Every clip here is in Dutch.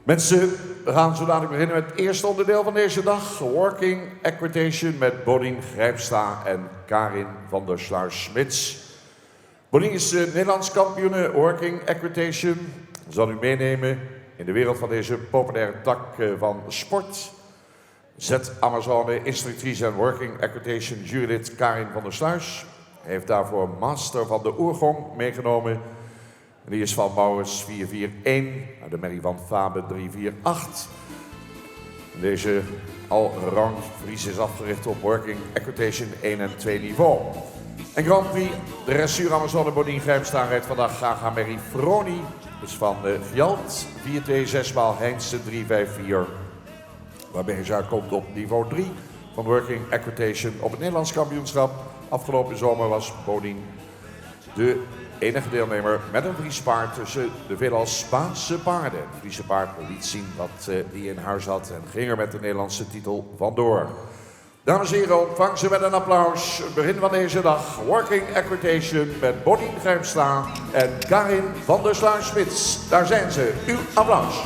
Mensen, we gaan zo dadelijk beginnen met het eerste onderdeel van deze dag. Working Equitation met Bodien Grijpstra en Karin van der Sluis-Smits. Bodien is Nederlands kampioene Working Equitation. Zal u meenemen in de wereld van deze populaire tak van sport. Z-Amazone, instructrice en Working Equitation jurylid Karin van der Sluis. Hij heeft daarvoor een master van de oergong meegenomen. En die is van Maurits 441, de merrie van Fabe 348. Deze allround Fries is afgericht op Working Equitation 1 en 2 niveau. En Grand Prix, de dressuur Amazone Bodien Grijpstra rijdt vandaag graag aan Merrie Froni. Dus van Gjalt, 4-2-6 maal Heinze 3-5-4. Waarbij ze uitkomt op niveau 3 van Working Equitation op het Nederlands kampioenschap. Afgelopen zomer was Bodien de enige deelnemer met een Fries paard tussen de veelal Spaanse paarden. Het Friese paard liet zien wat hij in huis had en ging er met de Nederlandse titel vandoor. Dames en heren, ontvang ze met een applaus. Het begin van deze dag, Working Equitation met Bodien Grijpstra en Karin van der Sluis-Smits. Daar zijn ze, uw applaus.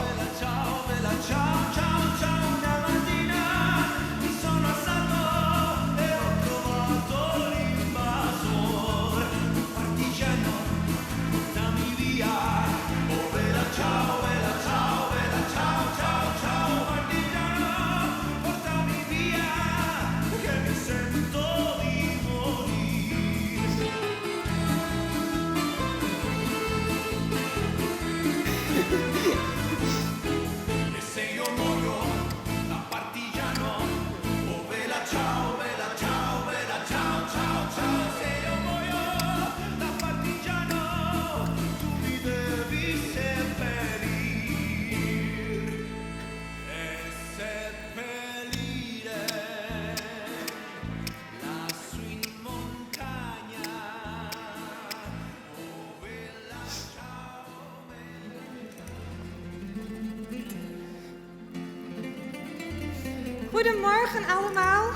Goedemorgen allemaal.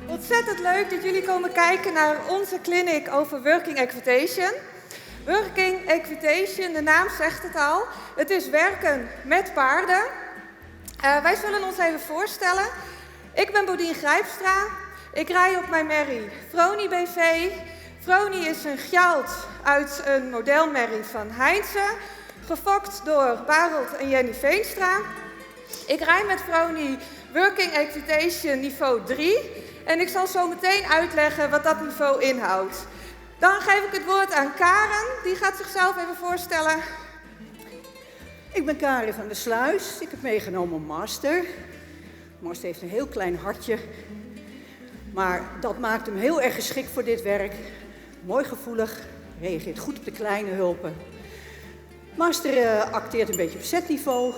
Ontzettend leuk dat jullie komen kijken naar onze clinic over Working Equitation. Working Equitation, de naam zegt het al. Het is werken met paarden. Wij zullen ons even voorstellen. Ik ben Bodien Grijpstra. Ik rij op mijn merrie Froni BV. Froni is een Gjalt uit een modelmerrie van Heinze. Gefokt door Barend en Jenny Veenstra. Ik rij met Froni Working Equitation niveau 3 en ik zal zo meteen uitleggen wat dat niveau inhoudt. Dan geef ik het woord aan Karen, die gaat zichzelf even voorstellen. Ik ben Karin van der Sluis, ik heb meegenomen een master. Master heeft een heel klein hartje, maar dat maakt hem heel erg geschikt voor dit werk. Mooi gevoelig, reageert goed op de kleine hulpen. Master acteert een beetje op Z-niveau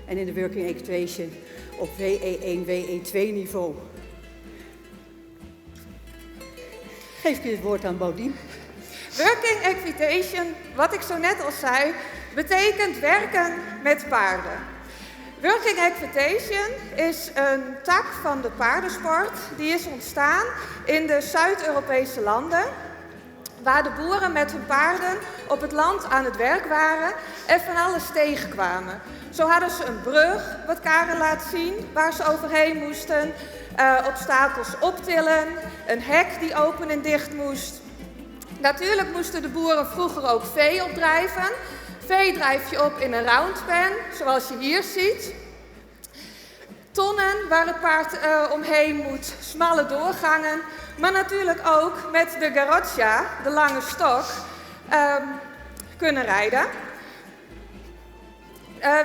en in de Working Equitation op WE1, WE2 niveau. Geef ik het woord aan Bodien. Working Equitation, wat ik zo net al zei, betekent werken met paarden. Working Equitation is een tak van de paardensport die is ontstaan in de Zuid-Europese landen, waar de boeren met hun paarden op het land aan het werk waren en van alles tegenkwamen. Zo hadden ze een brug, wat Karen laat zien, waar ze overheen moesten, obstakels optillen, een hek die open en dicht moest. Natuurlijk moesten de boeren vroeger ook vee opdrijven. Vee drijf je op in een roundpen, zoals je hier ziet. Tonnen waar het paard omheen moet, smalle doorgangen, maar natuurlijk ook met de garrocha, de lange stok, kunnen rijden.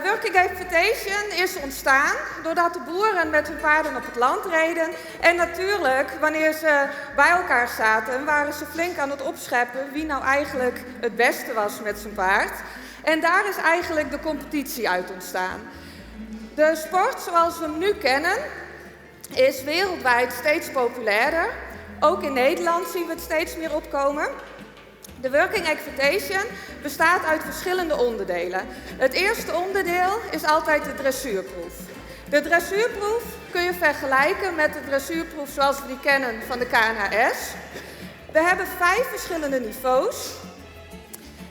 Working Equitation is ontstaan doordat de boeren met hun paarden op het land reden. En natuurlijk, wanneer ze bij elkaar zaten, waren ze flink aan het opscheppen wie nou eigenlijk het beste was met zijn paard. En daar is eigenlijk de competitie uit ontstaan. De sport zoals we hem nu kennen is wereldwijd steeds populairder. Ook in Nederland zien we het steeds meer opkomen. De Working Equitation bestaat uit verschillende onderdelen. Het eerste onderdeel is altijd de dressuurproef. De dressuurproef kun je vergelijken met de dressuurproef zoals we die kennen van de KNHS. We hebben 5 verschillende niveaus.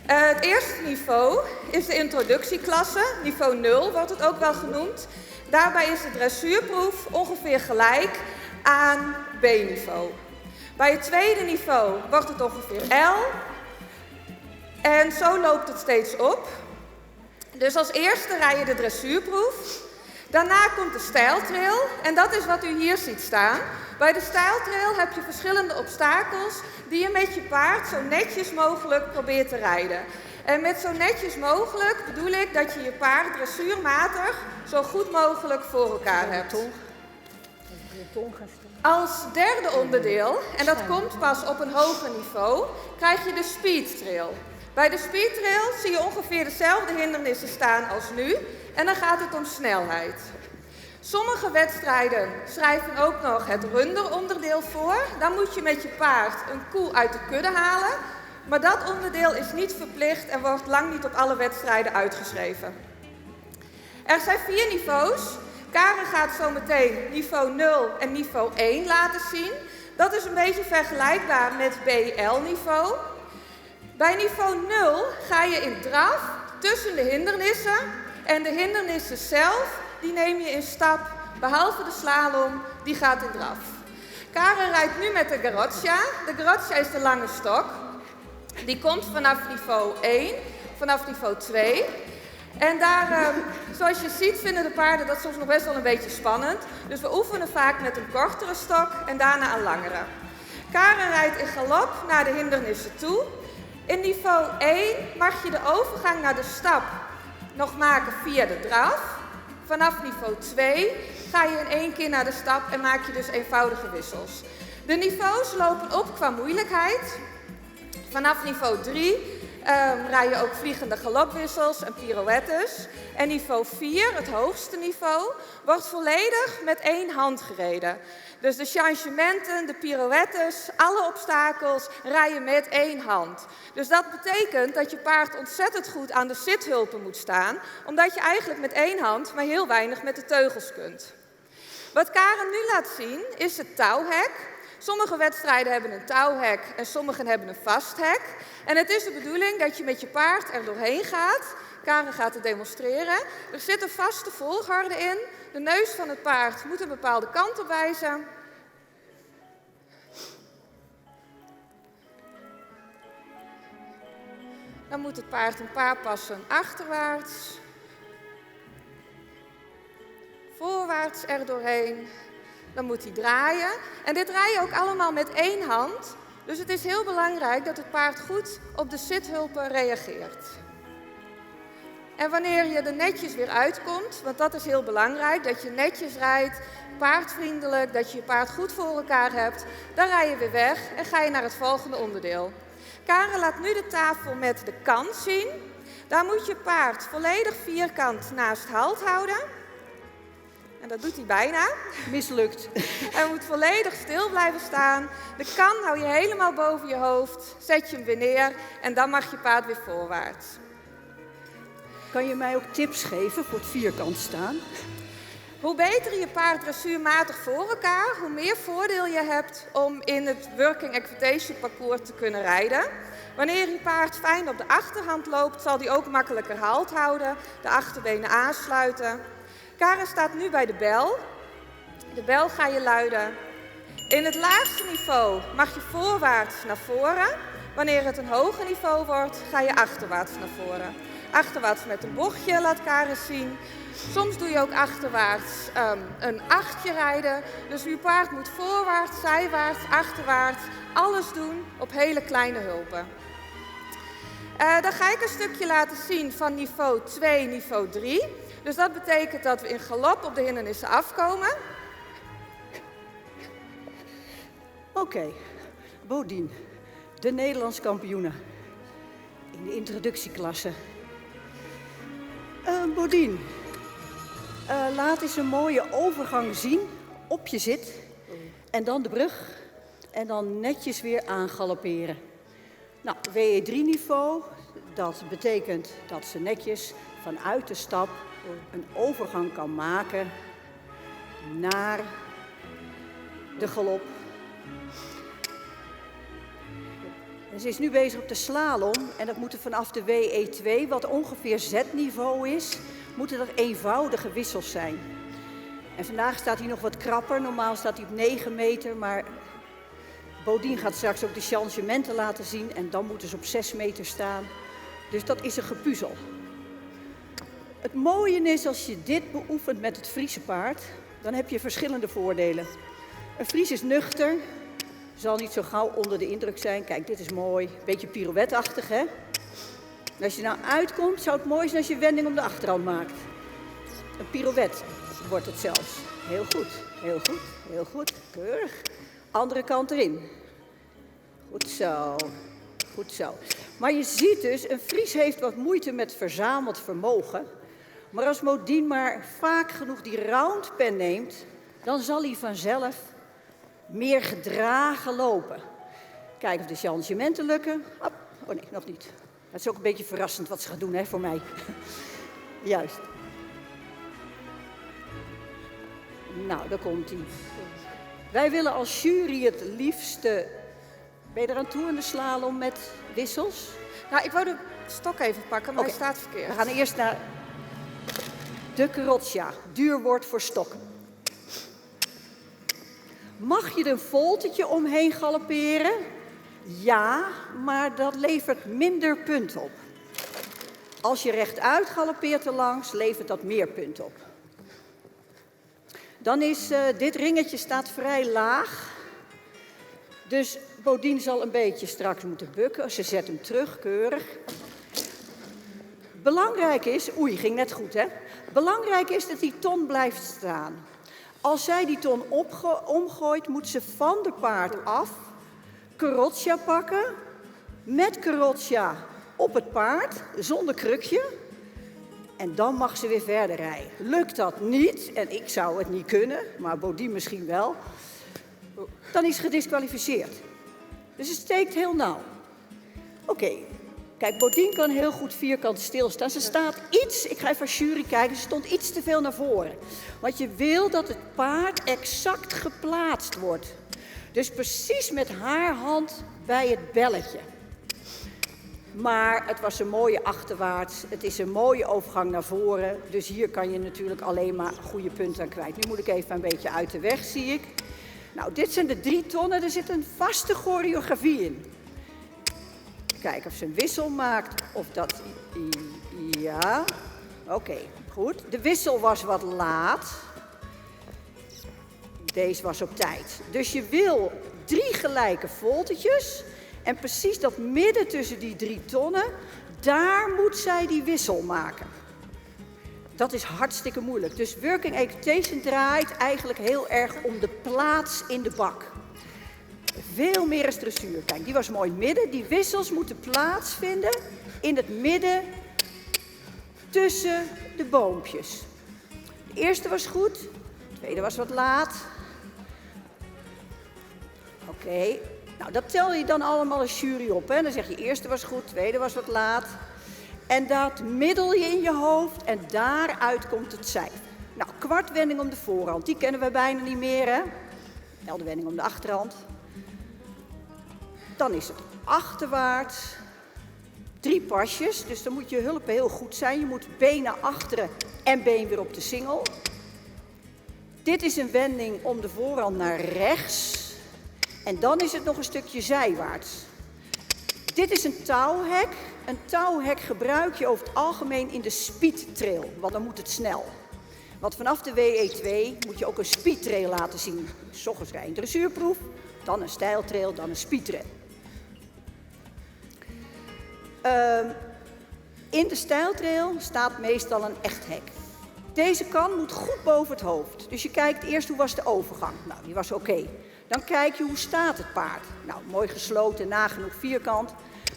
Het eerste niveau is de introductieklasse, niveau 0 wordt het ook wel genoemd. Daarbij is de dressuurproef ongeveer gelijk aan B-niveau. Bij het tweede niveau wordt het ongeveer L. En zo loopt het steeds op. Dus als eerste rij je de dressuurproef. Daarna komt de stijltrail en dat is wat u hier ziet staan. Bij de stijltrail heb je verschillende obstakels die je met je paard zo netjes mogelijk probeert te rijden. En met zo netjes mogelijk bedoel ik dat je je paard dressuurmatig zo goed mogelijk voor elkaar hebt. Als derde onderdeel, en dat komt pas op een hoger niveau, krijg je de speed trail. Bij de speed trail zie je ongeveer dezelfde hindernissen staan als nu en dan gaat het om snelheid. Sommige wedstrijden schrijven ook nog het runderonderdeel voor. Dan moet je met je paard een koe uit de kudde halen. Maar dat onderdeel is niet verplicht en wordt lang niet op alle wedstrijden uitgeschreven. Er zijn 4 niveaus. Karen gaat zo meteen niveau 0 en niveau 1 laten zien. Dat is een beetje vergelijkbaar met BL-niveau. Bij niveau 0 ga je in draf tussen de hindernissen en de hindernissen zelf, die neem je in stap, behalve de slalom, die gaat in draf. Karen rijdt nu met de garrocha. De garrocha is de lange stok. Die komt vanaf niveau 1, vanaf niveau 2. En daar, zoals je ziet, vinden de paarden dat soms nog best wel een beetje spannend. Dus we oefenen vaak met een kortere stok en daarna een langere. Karen rijdt in galop naar de hindernissen toe. In niveau 1 mag je de overgang naar de stap nog maken via de draf. Vanaf niveau 2 ga je in 1 keer naar de stap en maak je dus eenvoudige wissels. De niveaus lopen op qua moeilijkheid. Vanaf niveau 3 rij je ook vliegende galopwissels en pirouettes. En niveau 4, het hoogste niveau, wordt volledig met 1 hand gereden. Dus de changementen, de pirouettes, alle obstakels rijden met 1 hand. Dus dat betekent dat je paard ontzettend goed aan de zithulpen moet staan, omdat je eigenlijk met 1 hand maar heel weinig met de teugels kunt. Wat Karen nu laat zien is het touwhek. Sommige wedstrijden hebben een touwhek en sommige hebben een vasthek. En het is de bedoeling dat je met je paard er doorheen gaat. Karen gaat het demonstreren. Er zit een vaste volgorde in. De neus van het paard moet een bepaalde kant op wijzen. Dan moet het paard een paar passen achterwaarts. Voorwaarts er doorheen. Dan moet hij draaien. En dit draai je ook allemaal met 1 hand. Dus het is heel belangrijk dat het paard goed op de zithulpen reageert. En wanneer je er netjes weer uitkomt, want dat is heel belangrijk, dat je netjes rijdt, paardvriendelijk, dat je je paard goed voor elkaar hebt, dan rij je weer weg en ga je naar het volgende onderdeel. Karen laat nu de tafel met de kant zien. Daar moet je paard volledig vierkant naast halt houden. En dat doet hij bijna. Mislukt. Hij moet volledig stil blijven staan. De kan hou je helemaal boven je hoofd. Zet je hem weer neer en dan mag je paard weer voorwaarts. Kan je mij ook tips geven voor het vierkant staan? Hoe beter je paard dressuurmatig voor elkaar, hoe meer voordeel je hebt om in het working equitation parcours te kunnen rijden. Wanneer je paard fijn op de achterhand loopt, zal hij ook makkelijker halt houden, de achterbenen aansluiten. Karen staat nu bij de bel. De bel ga je luiden. In het laagste niveau mag je voorwaarts naar voren. Wanneer het een hoger niveau wordt, ga je achterwaarts naar voren. Achterwaarts met een bochtje, laat Karen zien. Soms doe je ook achterwaarts een achtje rijden. Dus uw paard moet voorwaarts, zijwaarts, achterwaarts, alles doen op hele kleine hulpen. Dan ga ik een stukje laten zien van niveau 2, niveau 3. Dus dat betekent dat we in galop op de hindernissen afkomen. Oké, Bodien, de Nederlands kampioene in de introductieklasse. Bodien, laat eens een mooie overgang zien op je zit. En dan de brug. En dan netjes weer aangalopperen. Nou, WE3-niveau, dat betekent dat ze netjes vanuit de stap een overgang kan maken naar de galop. En ze is nu bezig op de slalom en dat moeten vanaf de WE2, wat ongeveer Z-niveau is, moeten er eenvoudige wissels zijn. En vandaag staat hij nog wat krapper, normaal staat hij op 9 meter, maar Bodien gaat straks ook de changementen laten zien en dan moeten ze op 6 meter staan. Dus dat is een gepuzzel. Het mooie is, als je dit beoefent met het Friese paard, dan heb je verschillende voordelen. Een Fries is nuchter, zal niet zo gauw onder de indruk zijn. Kijk, dit is mooi, beetje pirouetteachtig, hè? En als je nou uitkomt, zou het mooi zijn als je wending om de achterhand maakt. Een pirouette wordt het zelfs. Heel goed, heel goed, heel goed. Keurig. Andere kant erin. Goed zo, goed zo. Maar je ziet dus, een Fries heeft wat moeite met verzameld vermogen. Maar als Bodien maar vaak genoeg die roundpen neemt, dan zal hij vanzelf meer gedragen lopen. Kijken of de changementen lukken. Hop. Oh nee, nog niet. Het is ook een beetje verrassend wat ze gaat doen, hè, voor mij. Juist. Nou, daar komt hij. Wij willen als jury het liefste... Ben je eraan toe in de slalom met wissels? Nou, ik wou de stok even pakken, maar Oké. hij staat verkeerd. We gaan eerst naar de Carrozza. Duur woord voor stokken. Mag je er een voltetje omheen galopperen? Ja, maar dat levert minder punten op. Als je rechtuit galoppeert erlangs, levert dat meer punten op. Dan is dit ringetje staat vrij laag. Dus Bodien zal een beetje straks moeten bukken. Ze zet hem terug, keurig. Belangrijk is... Oei, ging net goed, hè? Belangrijk is dat die ton blijft staan. Als zij die ton omgooit, moet ze van de paard af... Carrozza pakken, met Carrozza op het paard, zonder krukje. En dan mag ze weer verder rijden. Lukt dat niet, en ik zou het niet kunnen, maar Bodien misschien wel... dan is ze gedisqualificeerd. Dus het steekt heel nauw. Oké. Kijk, Bodien kan heel goed vierkant stilstaan. Ze staat iets, ik ga even als jury kijken, ze stond iets te veel naar voren. Want je wil dat het paard exact geplaatst wordt. Dus precies met haar hand bij het belletje. Maar het was een mooie achterwaarts, het is een mooie overgang naar voren. Dus hier kan je natuurlijk alleen maar goede punten aan kwijt. Nu moet ik even een beetje uit de weg, zie ik. Nou, dit zijn de 3 tonnen, er zit een vaste choreografie in. Kijken of ze een wissel maakt, of dat... Ja, oké, goed. De wissel was wat laat. Deze was op tijd. Dus je wil 3 gelijke voltetjes. En precies dat midden tussen die 3 tonnen, daar moet zij die wissel maken. Dat is hartstikke moeilijk. Dus working equitation draait eigenlijk heel erg om de plaats in de bak. Veel meer als dressuur. Kijk, die was mooi midden. Die wissels moeten plaatsvinden in het midden tussen de boompjes. De eerste was goed, de tweede was wat laat. Oké, nou dat tel je dan allemaal als jury op. Hè? Dan zeg je eerste was goed, tweede was wat laat. En dat middel je in je hoofd en daaruit komt het cijfer. Nou, kwartwending om de voorhand, die kennen we bijna niet meer, hè? Wel de wending om de achterhand. Dan is het achterwaarts. 3 pasjes, dus dan moet je hulp heel goed zijn. Je moet been naar achteren en been weer op de singel. Dit is een wending om de voorhand naar rechts. En dan is het nog een stukje zijwaarts. Dit is een touwhek. Een touwhek gebruik je over het algemeen in de speedtrail, want dan moet het snel. Want vanaf de WE2 moet je ook een speedtrail laten zien. 's Ochtends rij je een dressuurproef, dan een stijltrail, dan een speedtrail. In de stijltrail staat meestal een echt hek. Deze kant moet goed boven het hoofd. Dus je kijkt eerst hoe was de overgang. Nou, die was oké. Dan kijk je hoe staat het paard. Nou, mooi gesloten, nagenoeg vierkant.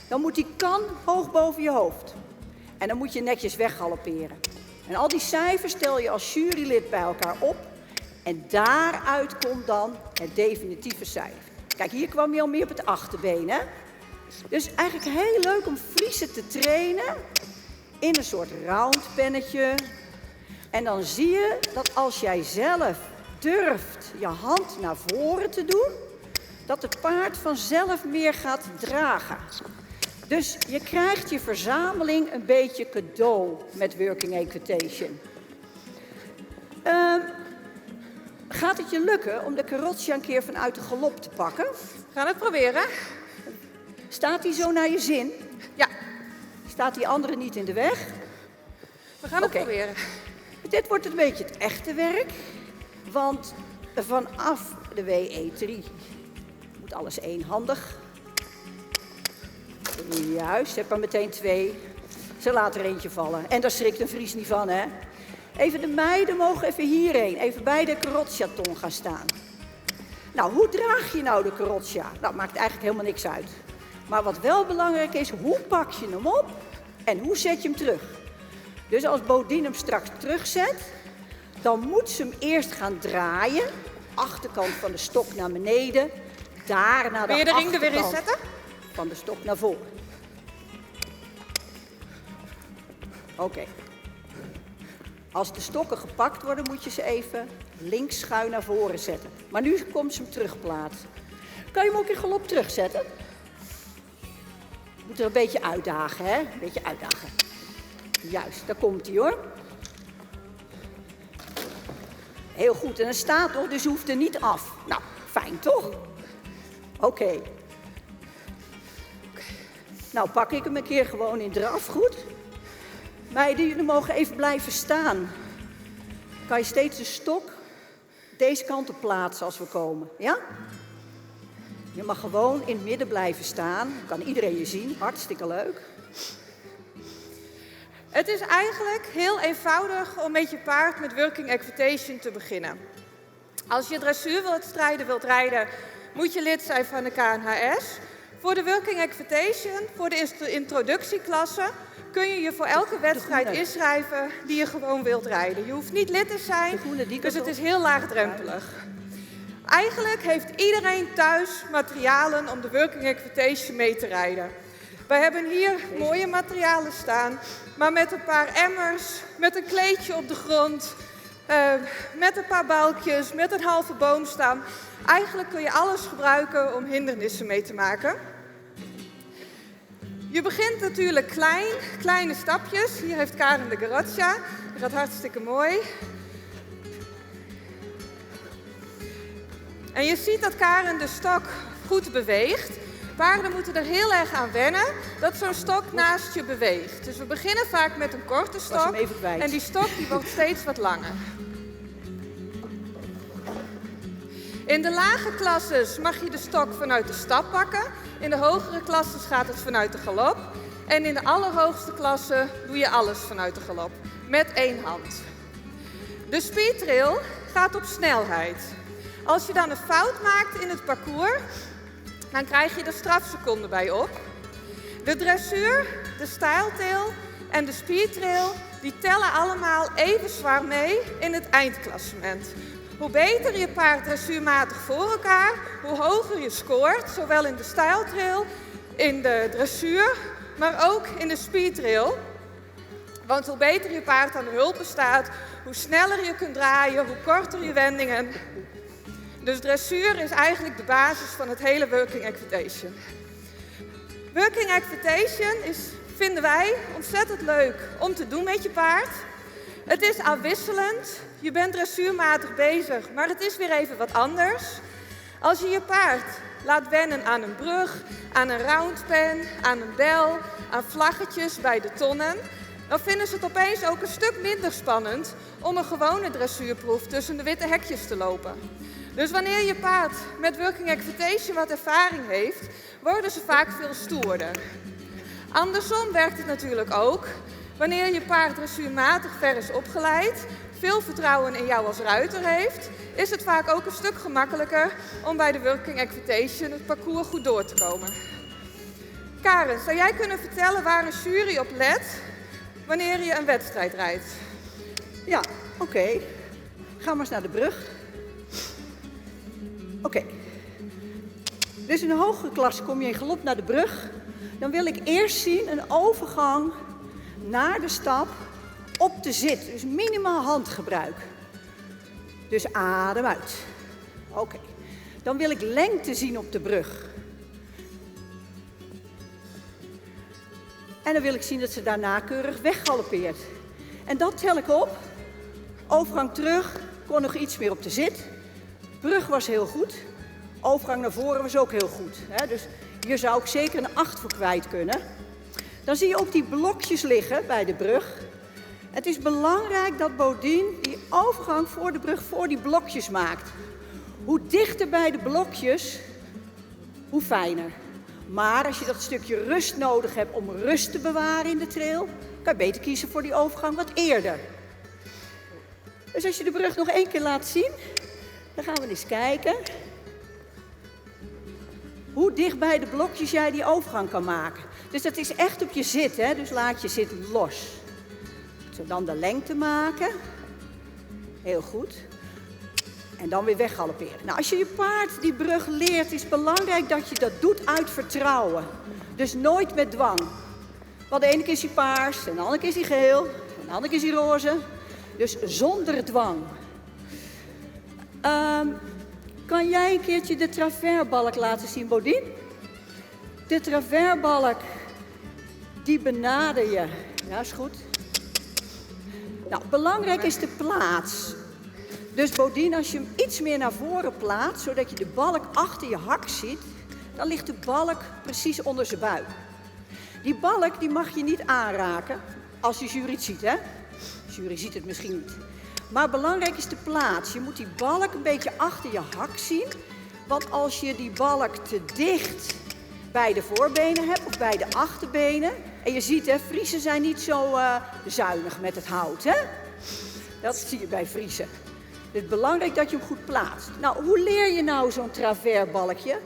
Dan moet die kan hoog boven je hoofd. En dan moet je netjes weggalopperen. En al die cijfers stel je als jurylid bij elkaar op. En daaruit komt dan het definitieve cijfer. Kijk, hier kwam je al meer op het achterbeen, hè? Dus eigenlijk heel leuk om Friese te trainen in een soort roundpennetje. En dan zie je dat als jij zelf durft je hand naar voren te doen, dat het paard vanzelf meer gaat dragen. Dus je krijgt je verzameling een beetje cadeau met working equitation. Gaat het je lukken om de carrozza een keer vanuit de galop te pakken? We gaan het proberen. Staat die zo naar je zin? Ja, Staat die andere niet in de weg? we gaan het Oké. proberen. Dit wordt een beetje het echte werk. Want vanaf de WE3 moet alles eenhandig. Juist, heb er meteen 2. Ze laat er eentje vallen. En daar schrikt een Fries niet van, hè? Even de meiden mogen even hierheen. Even bij de carrozzaton gaan staan. Nou, hoe draag je nou de carrozza? Nou, maakt eigenlijk helemaal niks uit. Maar wat wel belangrijk is, hoe pak je hem op en hoe zet je hem terug? Dus als Bodien hem straks terugzet, dan moet ze hem eerst gaan draaien. Achterkant van de stok naar beneden. Daarna Wil je de ring er weer in achterkant zetten? van de stok naar voren. Oké. Als de stokken gepakt worden, moet je ze even links schuin naar voren zetten. Maar nu komt ze hem terugplaatsen. Kan je hem ook in galop terugzetten? Moet er een beetje uitdagen, hè? Een beetje uitdagen. Juist, daar komt hij hoor. Heel goed, en hij staat nog, dus je hoeft er niet af. Nou, fijn toch? Oké. Nou, pak ik hem een keer gewoon in draf, goed? Meiden, jullie mogen even blijven staan. Kan je steeds de stok deze kant op plaatsen als we komen, ja? Je mag gewoon in het midden blijven staan. Kan iedereen je zien, hartstikke leuk. Het is eigenlijk heel eenvoudig om met je paard met working equitation te beginnen. Als je dressuurwedstrijden wilt rijden, moet je lid zijn van de KNHS. Voor de working equitation, voor de introductieklasse, kun je je voor elke wedstrijd inschrijven die je gewoon wilt rijden. Je hoeft niet lid te zijn, dus het is heel laagdrempelig. Eigenlijk heeft iedereen thuis materialen om de working equitation mee te rijden. We hebben hier mooie materialen staan, maar met een paar emmers, met een kleedje op de grond, met een paar balkjes, met een halve boomstam. Eigenlijk kun je alles gebruiken om hindernissen mee te maken. Je begint natuurlijk kleine stapjes. Hier heeft Karen de carrozza. Dat gaat hartstikke mooi. En je ziet dat Karen de stok goed beweegt. Paarden moeten er heel erg aan wennen dat zo'n stok naast je beweegt. Dus we beginnen vaak met een korte stok en die stok die wordt steeds wat langer. In de lage klasses mag je de stok vanuit de stap pakken. In de hogere klasses gaat het vanuit de galop. En in de allerhoogste klasse doe je alles vanuit de galop. Met 1 hand. De speedtrail gaat op snelheid. Als je dan een fout maakt in het parcours, dan krijg je er strafseconden bij op. De dressuur, de styletail en de speedtrail, die tellen allemaal even zwaar mee in het eindklassement. Hoe beter je paard dressuurmatig voor elkaar, hoe hoger je scoort, zowel in de styletail, in de dressuur, maar ook in de speedtrail. Want hoe beter je paard aan de hulpen staat, hoe sneller je kunt draaien, hoe korter je wendingen. Dus dressuur is eigenlijk de basis van het hele working equitation. Working equitation vinden wij ontzettend leuk om te doen met je paard. Het is afwisselend. Je bent dressuurmatig bezig, maar het is weer even wat anders. Als je je paard laat wennen aan een brug, aan een roundpen, aan een bel, aan vlaggetjes bij de tonnen, dan vinden ze het opeens ook een stuk minder spannend om een gewone dressuurproef tussen de witte hekjes te lopen. Dus wanneer je paard met working equitation wat ervaring heeft, worden ze vaak veel stoerder. Andersom werkt het natuurlijk ook. Wanneer je paard dressuurmatig ver is opgeleid, veel vertrouwen in jou als ruiter heeft, is het vaak ook een stuk gemakkelijker om bij de working equitation het parcours goed door te komen. Karen, zou jij kunnen vertellen waar een jury op let wanneer je een wedstrijd rijdt? Ja, oké. Ga maar eens naar de brug. Oké. Dus in de hogere klasse kom je in galop naar de brug. Dan wil ik eerst zien een overgang naar de stap op de zit. Dus minimaal handgebruik. Dus adem uit. Oké. Dan wil ik lengte zien op de brug. En dan wil ik zien dat ze daarna keurig weggaloppeert. En dat tel ik op. Overgang terug, kon nog iets meer op de zit. Brug was heel goed. Overgang naar voren was ook heel goed. Hè? Dus hier zou ik zeker een 8 voor kwijt kunnen. Dan zie je ook die blokjes liggen bij de brug. Het is belangrijk dat Bodien die overgang voor de brug voor die blokjes maakt. Hoe dichter bij de blokjes, hoe fijner. Maar als je dat stukje rust nodig hebt om rust te bewaren in de trail, kan je beter kiezen voor die overgang wat eerder. Dus als je de brug nog 1 keer laat zien, dan gaan we eens kijken hoe dicht bij de blokjes jij die overgang kan maken. Dus dat is echt op je zit, hè? Dus laat je zit los. Zo dan de lengte maken. Heel goed. En dan weer weggalopperen. Nou, als je je paard die brug leert, is het belangrijk dat je dat doet uit vertrouwen. Dus nooit met dwang. Want de ene keer is hij paars, en de andere keer is hij geel, en de andere keer is hij roze. Dus zonder dwang. Kan jij een keertje de traversbalk laten zien, Bodien? De traversbalk, die benader je. Ja, is goed. Nou, belangrijk is de plaats. Dus Bodien, als je hem iets meer naar voren plaatst, zodat je de balk achter je hak ziet, dan ligt de balk precies onder zijn buik. Die balk die mag je niet aanraken als de jury het ziet, hè? De jury ziet het misschien niet. Maar belangrijk is de plaats. Je moet die balk een beetje achter je hak zien. Want als je die balk te dicht bij de voorbenen hebt of bij de achterbenen. En je ziet, hè, Friezen zijn niet zo zuinig met het hout, hè? Dat zie je bij Friezen. Het is belangrijk dat je hem goed plaatst. Nou, hoe leer je nou zo'n traversbalkje?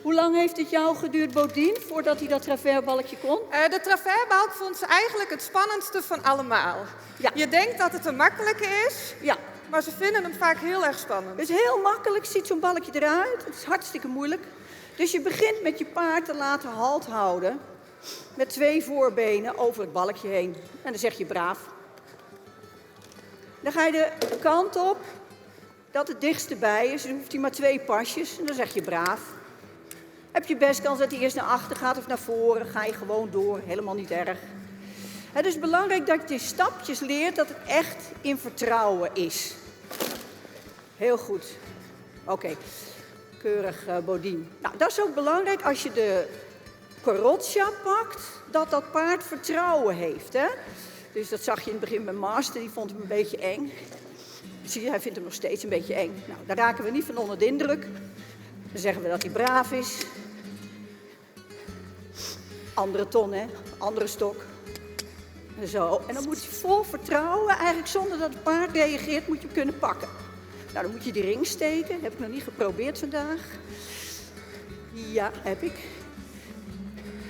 Hoe lang heeft het jou geduurd, Bodien, voordat hij dat traversbalkje kon? De traversbalk vond ze eigenlijk het spannendste van allemaal. Ja. Je denkt dat het een makkelijke is, Ja. maar ze vinden hem vaak heel erg spannend. Het is heel makkelijk, ziet zo'n balkje eruit. Het is hartstikke moeilijk. Dus je begint met je paard te laten halt houden. Met 2 voorbenen over het balkje heen. En dan zeg je braaf. Dan ga je de kant op dat het dichtst erbij is. Dan hoeft hij maar 2 pasjes. En dan zeg je braaf. Heb je best kans dat hij eerst naar achter gaat of naar voren. Ga je gewoon door. Helemaal niet erg. Het is belangrijk dat je stapjes leert dat het echt in vertrouwen is. Heel goed. Oké. Keurig, Bodien. Nou, dat is ook belangrijk als je de Carrozza pakt, dat dat paard vertrouwen heeft, hè? Dus dat zag je in het begin bij Master, die vond hem een beetje eng. Zie je, hij vindt hem nog steeds een beetje eng. Nou, daar raken we niet van onder de indruk. Dan zeggen we dat hij braaf is. Andere ton, hè? Andere stok. En zo. En dan moet je vol vertrouwen, eigenlijk zonder dat het paard reageert, moet je hem kunnen pakken. Nou, dan moet je die ring steken. Heb ik nog niet geprobeerd vandaag. Ja, heb ik.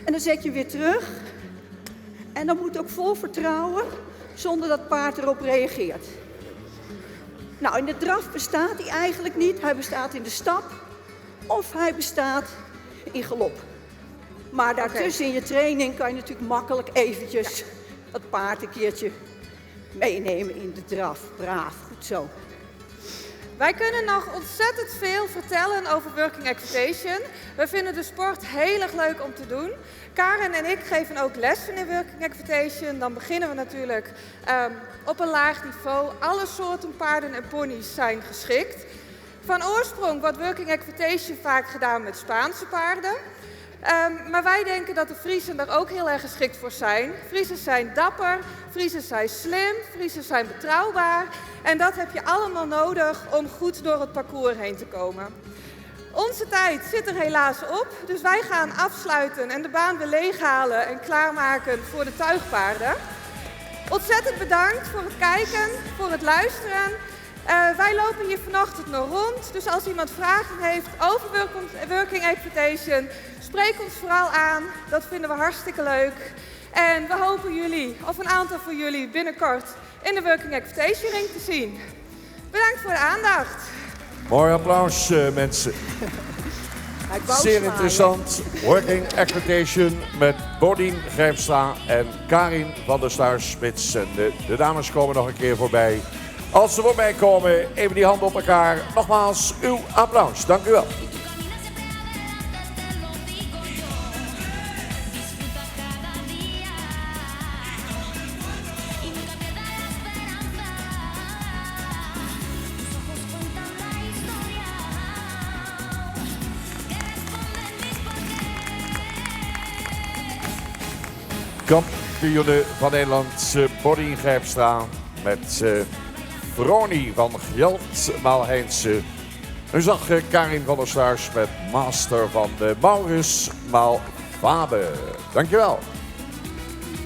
En dan zet je hem weer terug. En dan moet ook vol vertrouwen, zonder dat het paard erop reageert. Nou, in de draf bestaat hij eigenlijk niet. Hij bestaat in de stap of hij bestaat in galop. Maar daartussen in je training kan je natuurlijk makkelijk eventjes het paard een keertje meenemen in de draf. Braaf, goed zo. Wij kunnen nog ontzettend veel vertellen over Working Equitation. We vinden de sport heel erg leuk om te doen. Karen en ik geven ook lessen in Working Equitation. Dan beginnen we natuurlijk op een laag niveau. Alle soorten paarden en ponies zijn geschikt. Van oorsprong wordt Working Equitation vaak gedaan met Spaanse paarden. Maar wij denken dat de Friezen er ook heel erg geschikt voor zijn. Friezen zijn dapper, Friezen zijn slim, Friezen zijn betrouwbaar. En dat heb je allemaal nodig om goed door het parcours heen te komen. Onze tijd zit er helaas op, dus wij gaan afsluiten en de baan weer leeghalen en klaarmaken voor de tuigpaarden. Ontzettend bedankt voor het kijken, voor het luisteren. Wij lopen hier vanochtend nog rond, dus als iemand vragen heeft over Working Equitation, spreek ons vooral aan. Dat vinden we hartstikke leuk. En we hopen jullie, of een aantal van jullie, binnenkort in de Working Equitation ring te zien. Bedankt voor de aandacht. Mooi applaus, mensen. Zeer interessant. Working Equitation met Bodien Grijpstra en Karin van der Sluis-Smits. En de dames komen nog een keer voorbij Als ze voorbij komen, even die handen op elkaar. Nogmaals, uw applaus. Dank u wel. Kampioene van Nederland, Bodien Grijpstra met Vroni van Gjeld Heinze. U zag Karin van der Sluis met Master van de Maurits Fabe. Dankjewel.